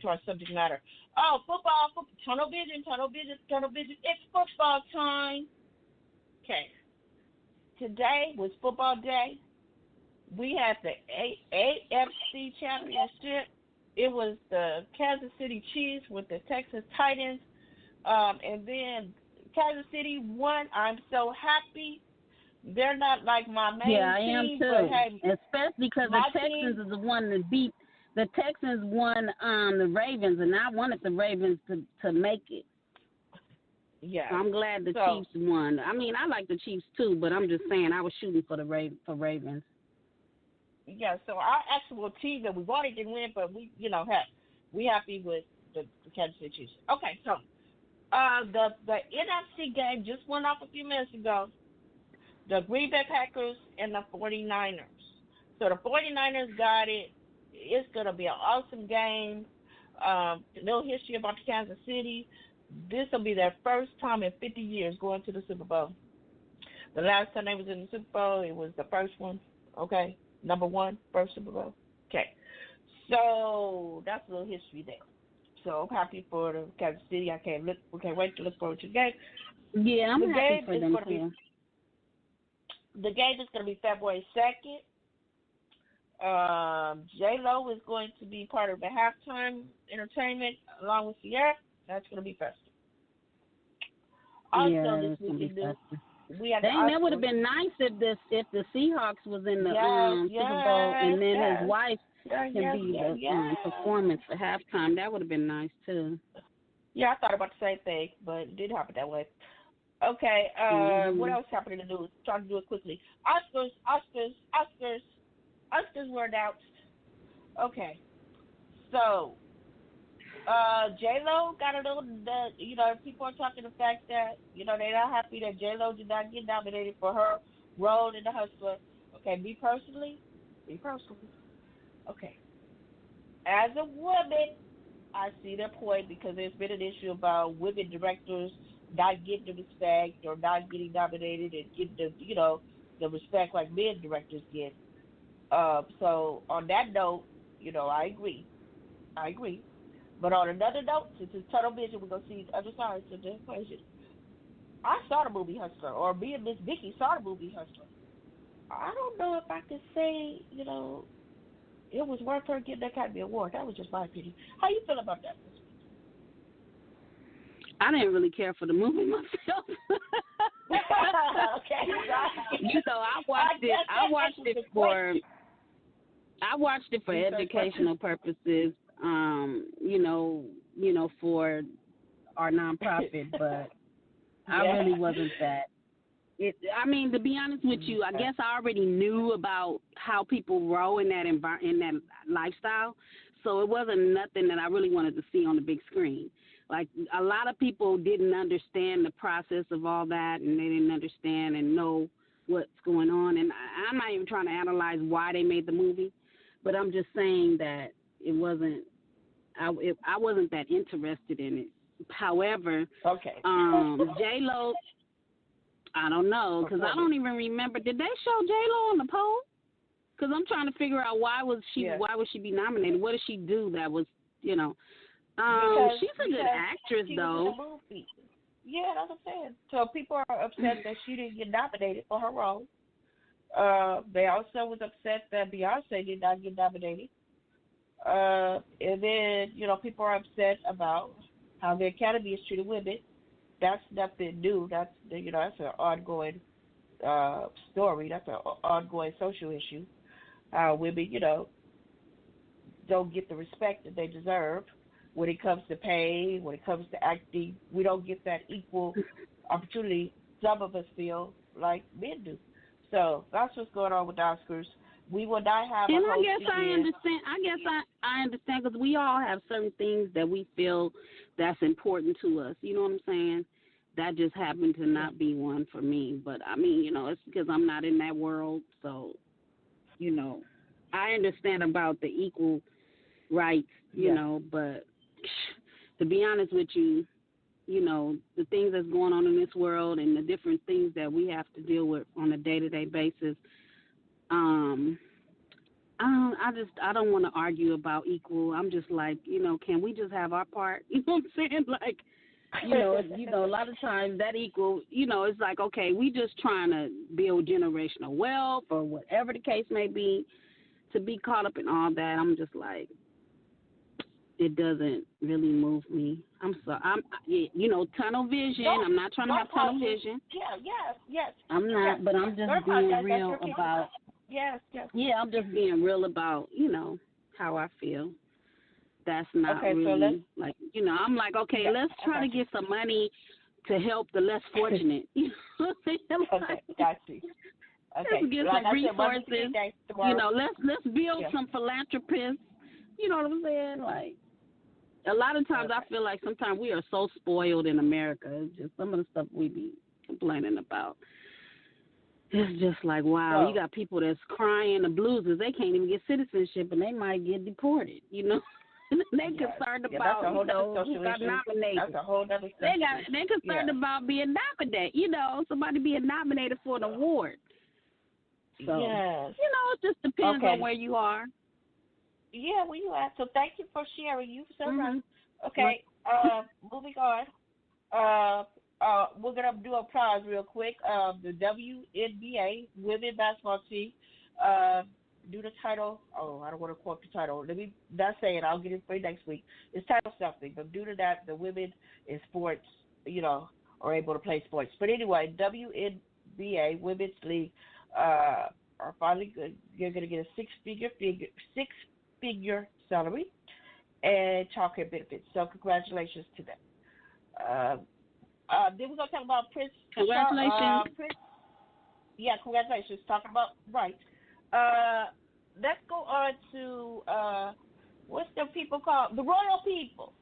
to our subject matter. Oh, football, tunnel vision, tunnel vision, tunnel vision. It's football time. Okay. Today was football day. We had the AFC Championship. It was the Kansas City Chiefs with the Texas Titans. And then Kansas City won. I'm so happy. They're not like my Yeah, main I am team, but too. hey, Especially because the my Texans team, is the one that beat the Texans won the Ravens, and I wanted the Ravens to make it. yes. So I'm glad the So Chiefs won. I mean, I like the Chiefs too, but I'm just saying I was shooting for the Ravens. yeah, so our actual team that we wanted to win, but we, heck, we happy with the Kansas City Chiefs. Okay, so the NFC game just went off a few minutes ago. The Green Bay Packers and the 49ers. So the 49ers got it. It's going to be an awesome game. No history about Kansas City. This will be their first time in 50 years going to the Super Bowl. The last time they was in the Super Bowl, it was the first one. Okay, number one, first Super Bowl. Okay, so that's a little history there. So I'm happy for the Kansas City. We can't wait to look forward to the game. Yeah, I'm The happy game for is them going to be too. the game is going to be February 2nd. J Lo is going to be part of the halftime entertainment along with Sierra. That's going to be festive. Also, Yeah, this it's week gonna be in news, festive. we had the Dang, that would have Oscars. been nice if the Seahawks was in the Yes, Super Bowl yes, and then his yes, wife yeah, can yes, be yes, the yes. performance for halftime. That would have been nice too. Yeah, I thought about the same thing, but it didn't happen that way. Okay, what Mhm. else happened in the news? Trying to do it quickly. Oscars were announced. Okay, so J Lo got a little. People are talking the fact that they're not happy that J Lo did not get nominated for her role in The Hustler. Okay, me personally. Okay, as a woman, I see their point because there's been an issue about women directors not getting the respect or not getting nominated and getting the respect like men directors get. So on that note, I agree. I agree. But on another note, since it's tunnel vision, we're gonna see the other sides of the equation. I saw the movie Hustler, or me and Miss Vicky saw the movie Hustler. I don't know if I could say, it was worth her getting that Academy Award. That was just my opinion. How you feel about that, Miss I didn't really care for the movie myself. okay, right. I I watched it. guess that answers the question. I watched it for Research purpose. educational purposes. For our nonprofit, but I Yeah. really wasn't that. I mean, to be honest with you, I Okay. guess I already knew about how people roll in in that lifestyle, so it wasn't nothing that I really wanted to see on the big screen. Like a lot of people didn't understand the process of all that, and they didn't understand and know what's going on. And I'm not even trying to analyze why they made the movie, but I'm just saying that it wasn't. I wasn't that interested in it. However, Okay. J Lo, I don't know because I Performance. don't even remember. Did they show J Lo on the poll? Because I'm trying to figure out Yeah. why would she be nominated? What did she do that was you know? Because She's a good because actress she was in the though. movie. Yeah, that's what I'm saying. So people are upset that she didn't get nominated for her role. They also was upset that Beyonce did not get nominated. And then people are upset about how the Academy is treating women. That's nothing new. That's an ongoing story. That's an ongoing social issue. Women, don't get the respect that they deserve when it comes to pay, when it comes to acting. We don't get that equal opportunity. Some of us feel like men do. So that's what's going on with the Oscars. We will not have a And I host guess I again. understand. I understand because we all have certain things that we feel that's important to us. You know what I'm saying? That just happened to Yeah, not be one for me. But I mean, it's because I'm not in that world. So, you know, I understand about the equal rights, yeah, but to be honest with you, the things that's going on in this world and the different things that we have to deal with on a day to day basis, um, I don't want to argue about equal. I'm just like, can we just have our part? You know what I'm saying? Like, a lot of times that equal, it's like, okay, we just trying to build generational wealth or whatever the case may be. To be caught up in all that, I'm just like, it doesn't really move me. Tunnel vision. I'm not trying to have tunnel vision. Yes. I'm not, but I'm just being real about. Yes. Yeah, I'm just being real about, how I feel. That's not okay, really I'm like, okay, let's try to get some money to help the less fortunate. You know what I'm saying? Okay, got you. Okay. Let's get some resources. Let's build some philanthropists. You know what I'm saying? Like, a lot of times I feel like sometimes we are so spoiled in America. It's just some of the stuff we be complaining about. It's just like, wow, you got people that's crying the blues because they can't even get citizenship and they might get deported, They concerned about, who got nominated. That's a whole other They're concerned about being nominated, somebody being nominated for an award. So, yes. It just depends on where you are. Yeah, where you at. So thank you for sharing. You so right. Okay, moving on. We're going to do applause real quick. The WNBA women basketball team do the title. Oh, I don't want to quote the title. Let me not say it. I'll get it for you next week. It's title something. But due to that, the women in sports, are able to play sports. But anyway, WNBA Women's League are finally good. You're going to get a six-figure salary and childcare benefits. So congratulations to them. Then we're going to talk about Prince. Congratulations. Congratulations. Talking about, right. Let's go on to, what's the people called? The royal people.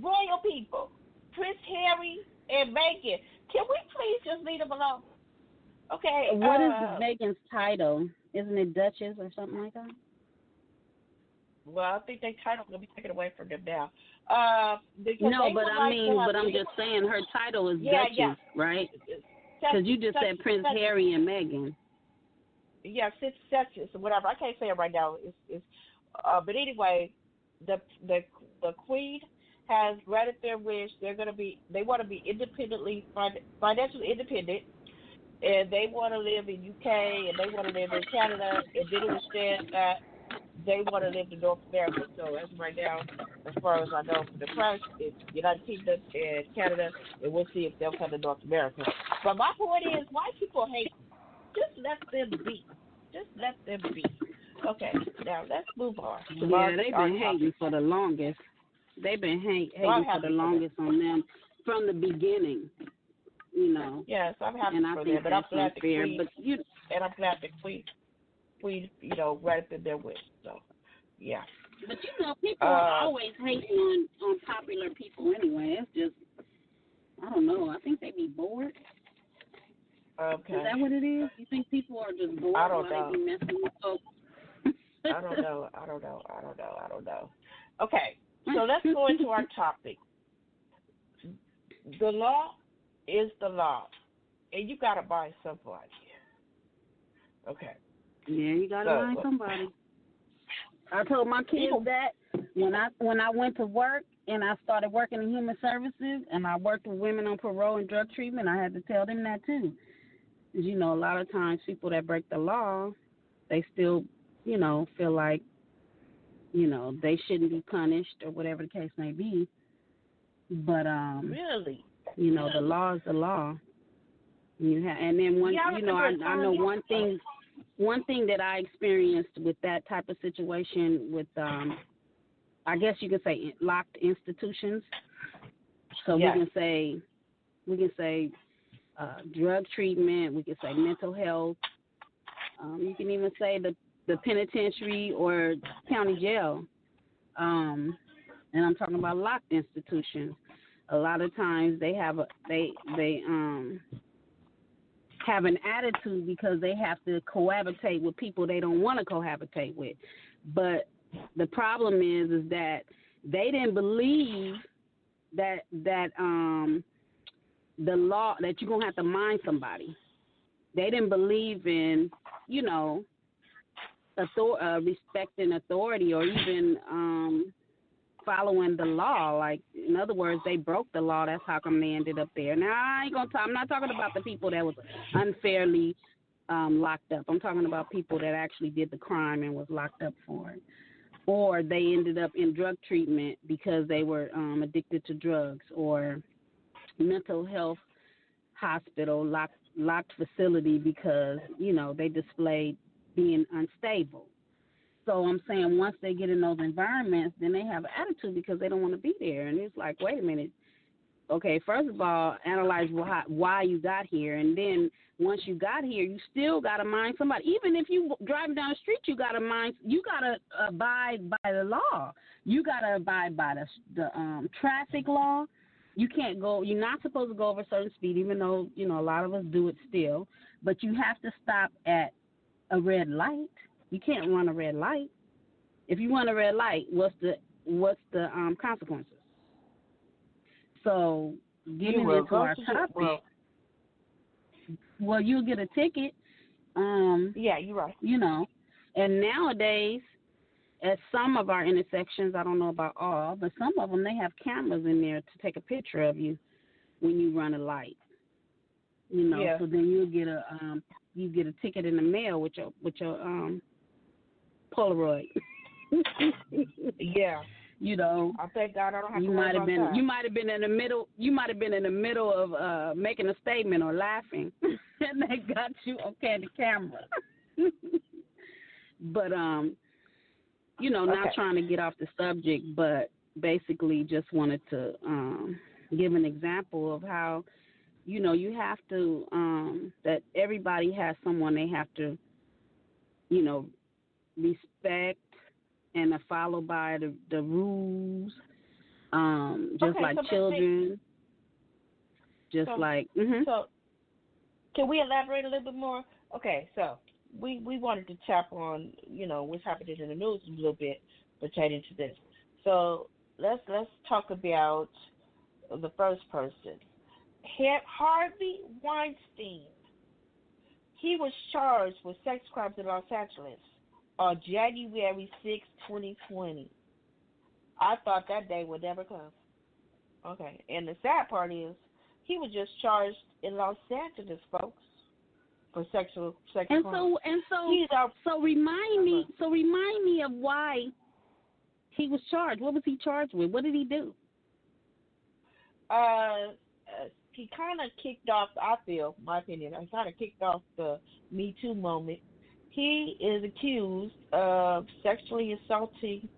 Royal people. Prince Harry and Meghan. Can we please just leave them alone? Okay. What is Meghan's title? Isn't it Duchess or something like that? Well, I think their title's going to be taken away from them now. No, but I'm just saying her title is Duchess, right? Because you just said Prince Harry and Meghan. Yeah, Duchess or whatever. I can't say it right now. But anyway, the Queen has granted their wish. They want to be financially independent, and they want to live in UK, and they want to live in Canada, and then it was said that they want to live in North America. So as of right now, as far as I know, for the press, it's United Kingdom and Canada, and we'll see if they'll come to North America. But my point is, why people hate? Just let them be. Just let them be. Okay, now let's move on. Yeah, they've been hating for the longest. They've been hating for the longest on them from the beginning. Yes, I'm happy and I for think them, but I'm glad the fair, Queen. And I'm glad the Queen, granted their wish. So, yeah. But people are always hating on popular people anyway. It's just, I don't know. I think they be bored. Okay. Is that what it is? You think people are just bored? I don't know. They be messing with folks? I don't know. Okay, so let's go into our topic. The law is the law, and you got to buy somebody. Okay. Yeah, you got to buy somebody. I told my kids that when I went to work and I started working in human services and I worked with women on parole and drug treatment, I had to tell them that too. A lot of times people that break the law, they still, feel like, they shouldn't be punished or whatever the case may be. But really, the law is the law. And then I know one thing that I experienced with that type of situation with I guess you could say locked institutions. So we can say drug treatment. We can say mental health. You can even say the penitentiary or county jail. And I'm talking about locked institutions. A lot of times they have have an attitude because they have to cohabitate with people they don't want to cohabitate with. But the problem is that they didn't believe that the law that you're gonna have to mind somebody. They didn't believe in respecting authority or even following the law. Like, in other words, they broke the law. That's how come they ended up there. Now, I'm not talking about the people that was unfairly locked up. I'm talking about people that actually did the crime and was locked up for it. Or they ended up in drug treatment because they were addicted to drugs, or mental health hospital, locked facility because, they displayed being unstable. So I'm saying once they get in those environments, then they have an attitude because they don't want to be there. And it's like, wait a minute. Okay, first of all, analyze why you got here. And then once you got here, you still got to mind somebody. Even if you driving down the street, you got to abide by the law. You got to abide by the traffic law. You're not supposed to go over a certain speed, even though, a lot of us do it still. But you have to stop at a red light. You can't run a red light. If you run a red light, what's the consequences? So getting into our topic, well, you'll get a ticket. Yeah, you're right. And nowadays, at some of our intersections, I don't know about all, but some of them, they have cameras in there to take a picture of you when you run a light. Yeah. So then you get a ticket in the mail with your Polaroid. Yeah. I thank God I don't have to worry about that. You might have been in the middle of making a statement or laughing, and they got you on the camera. But not trying to get off the subject, but basically just wanted to give an example of how you have to that everybody has someone they have to respect and to follow by the rules, just like children. So, can we elaborate a little bit more? Okay, so we wanted to tap on, what's happening in the news a little bit pertaining to this. So let's talk about the first person, Harvey Weinstein. He was charged with sex crimes in Los Angeles on January 6, 2020. I thought that day would never come. Okay, and the sad part is he was just charged in Los Angeles, folks, for sexual crimes. So remind me of why he was charged. What was he charged with? What did he do? He kind of kicked off, I feel, my opinion, he kind of kicked off the Me Too moment. He is accused of sexually assaulting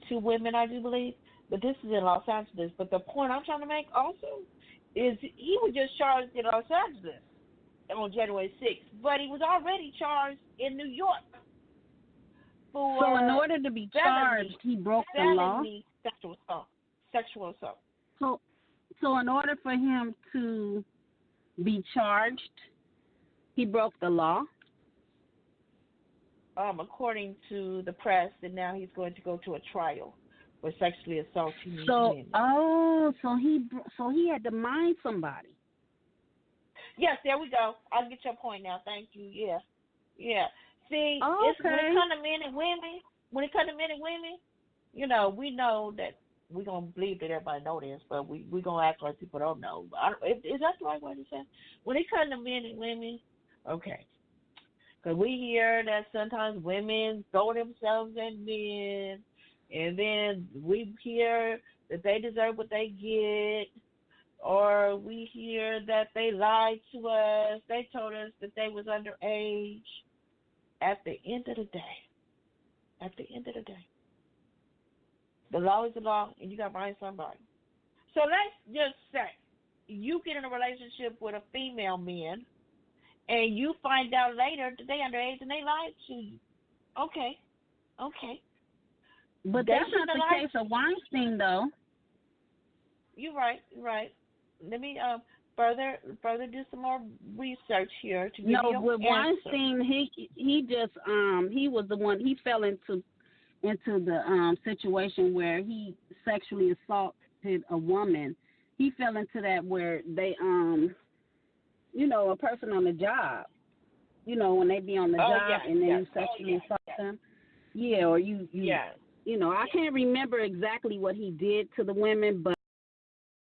2 women, I do believe, but this is in Los Angeles. But the point I'm trying to make also is he was just charged in Los Angeles on January 6th, but he was already charged in New York. So in order to be charged, he broke the law? Sexual assault. So in order for him to be charged, he broke the law? According to the press, and now he's going to go to a trial for sexually assaulting women. So he had to mind somebody. Yes, there we go. I get your point now. Thank you. Yeah. See, it's when it comes to men and women, we know that we're going to believe that everybody know this, but we're going to act like people don't know. Is that the right way to say it? When it comes to men and women, okay. Because we hear that sometimes women throw themselves at men, and then we hear that they deserve what they get, or we hear that they lied to us. They told us that they was underage. At the end of the day, the law is the law, and you got to find somebody. So let's just say you get in a relationship with a female man, and you find out later that they underage and they lied to you. Okay. But that's not the case of Weinstein, though. You're right. Let me further do some more research here to give you an with Weinstein, he just he was the one, he fell into the situation where he sexually assaulted a woman. He fell into that where they a person on the job, when they be on the job and then you sexually assault them. Yeah, or you Yeah. you know, I can't remember exactly what he did to the women, but